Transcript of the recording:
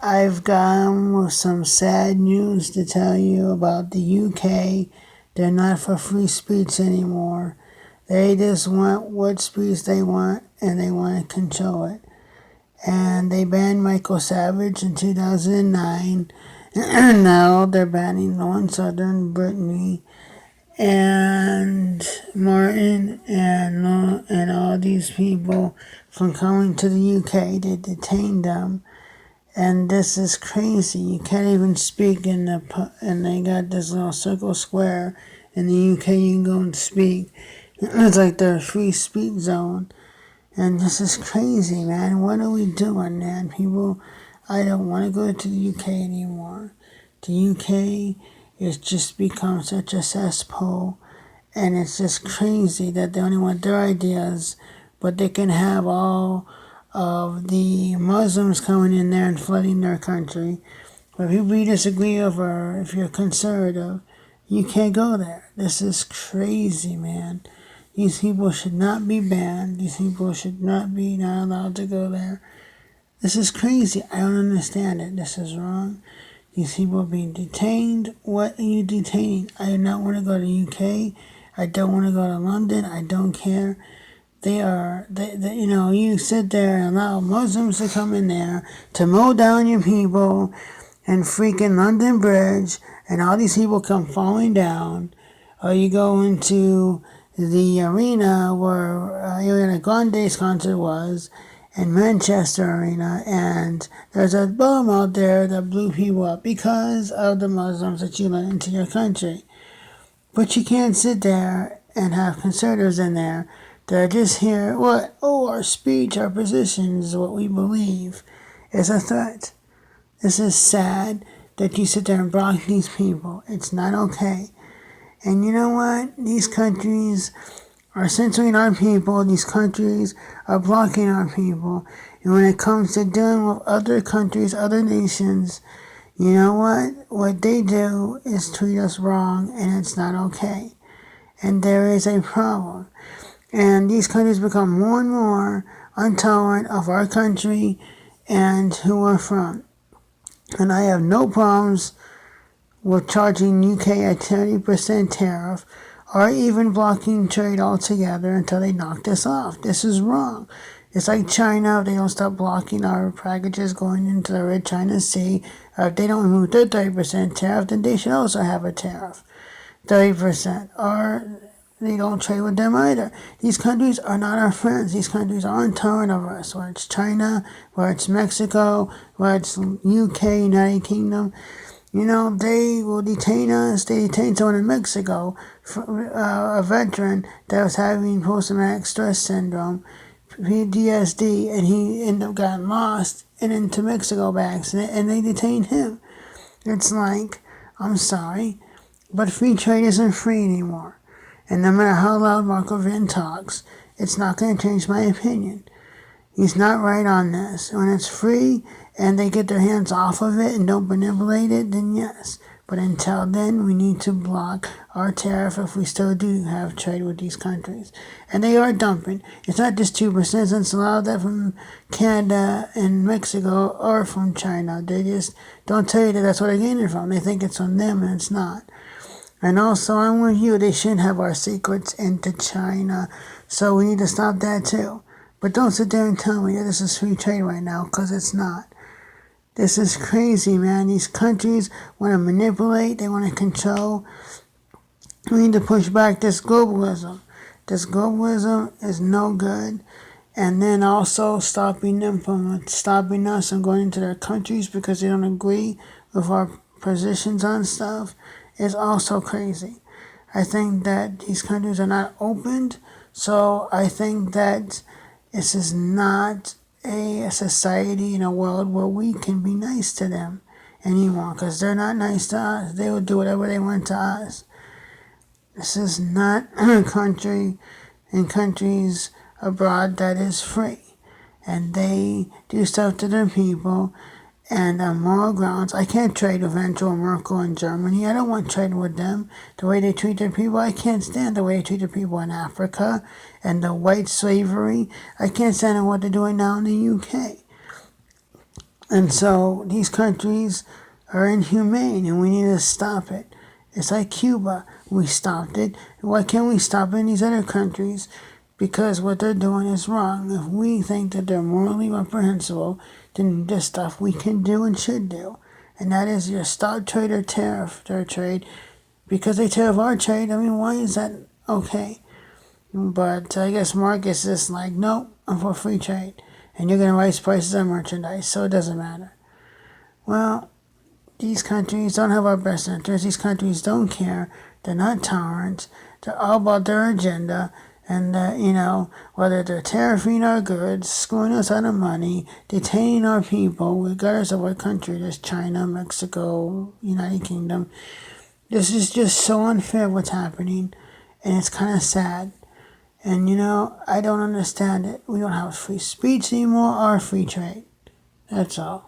I've got some sad news to tell you about the UK. They're not for free speech anymore. They just want what speech they want and they want to control it. And they banned Michael Savage in 2009. Now they're banning Lauren Southern, Brittany, and Martin, and all these people from coming to the UK. They detained them. And this is crazy. You can't even speak in and they got this little circle square in the UK. You can go and speak. It's like their free speech zone. And this is crazy, man. What are we doing, man? People, I don't want to go to the UK anymore. The UK has just become such a cesspool. And it's just crazy that they only want their ideas, but they can have all of the Muslims coming in there and flooding their country. But if you disagree with, or if you're conservative, you can't go there. This is crazy, man. These people should not be banned. These people should not be not allowed to go there. This is crazy. I don't understand it. This is wrong. These people are being detained. What are you detaining? I do not want to go to the UK. I don't want to go to London. I don't care. You sit there and allow Muslims to come in there to mow down your people and freaking London Bridge, and all these people come falling down. Or you go into the arena where Ariana Grande's concert was, in Manchester Arena, and there's a bomb out there that blew people up because of the Muslims that you let into your country. But you can't sit there and have conservatives in there. They're just here, our speech, our positions, what we believe is a threat. This is sad that you sit there and block these people. It's not okay. And you know what? These countries are censoring our people. These countries are blocking our people. And when it comes to dealing with other countries, other nations, you know what? What they do is treat us wrong, and it's not okay. And there is a problem. And these countries become more and more intolerant of our country and who we're from. And I have no problems with charging UK a 30% tariff or even blocking trade altogether until they knock this off. This is wrong. It's like China. If they don't stop blocking our packages going into the Red China Sea, or if they don't remove their 30% tariff, then they should also have a tariff, 30%. Or they don't trade with them either. These countries are not our friends. These countries are intolerant of us. Whether it's China, whether it's Mexico, whether it's UK, United Kingdom, they will detain us. They detained someone in Mexico, a veteran that was having post-traumatic stress syndrome, PTSD, and he ended up getting lost and into Mexico by accident, and they detained him. It's like, I'm sorry, but free trade isn't free anymore. And no matter how loud Marco Van talks, it's not going to change my opinion. He's not right on this. When it's free and they get their hands off of it and don't manipulate it, then yes. But until then, we need to block our tariff if we still do have trade with these countries. And they are dumping. It's not just 2%. It's a lot of that from Canada and Mexico or from China. They just don't tell you that that's where they're getting it from. They think it's from them, and it's not. And also, I'm with you, they shouldn't have our secrets into China. So we need to stop that too. But don't sit there and tell me that this is free trade right now, because it's not. This is crazy, man. These countries want to manipulate, they want to control. We need to push back this globalism. This globalism is no good. And then also stopping us from going into their countries because they don't agree with our positions on stuff is also crazy. I think that these countries are not opened, so I think that this is not a society in a world where we can be nice to them anymore, because they're not nice to us. They will do whatever they want to us. This is not a country in countries abroad that is free, and they do stuff to their people. And on moral grounds, I can't trade with Angela Merkel in Germany. I don't want to trade with them. The way they treat their people, I can't stand the way they treat their people in Africa and the white slavery. I can't stand what they're doing now in the UK. And so these countries are inhumane and we need to stop it. It's like Cuba. We stopped it. Why can't we stop it in these other countries? Because what they're doing is wrong. If we think that they're morally reprehensible, then there's stuff we can do and should do. And that is your stop trade or tariff their trade. Because they tariff our trade, I mean, why is that okay? But I guess Marcus is like, nope, I'm for free trade. And you're going to raise prices on merchandise, so it doesn't matter. Well, these countries don't have our best interests. These countries don't care. They're not tolerant. They're all about their agenda. And, whether they're tariffing our goods, screwing us out of money, detaining our people, regardless of what country, there's China, Mexico, United Kingdom. This is just so unfair what's happening. And it's kind of sad. And, I don't understand it. We don't have free speech anymore or free trade. That's all.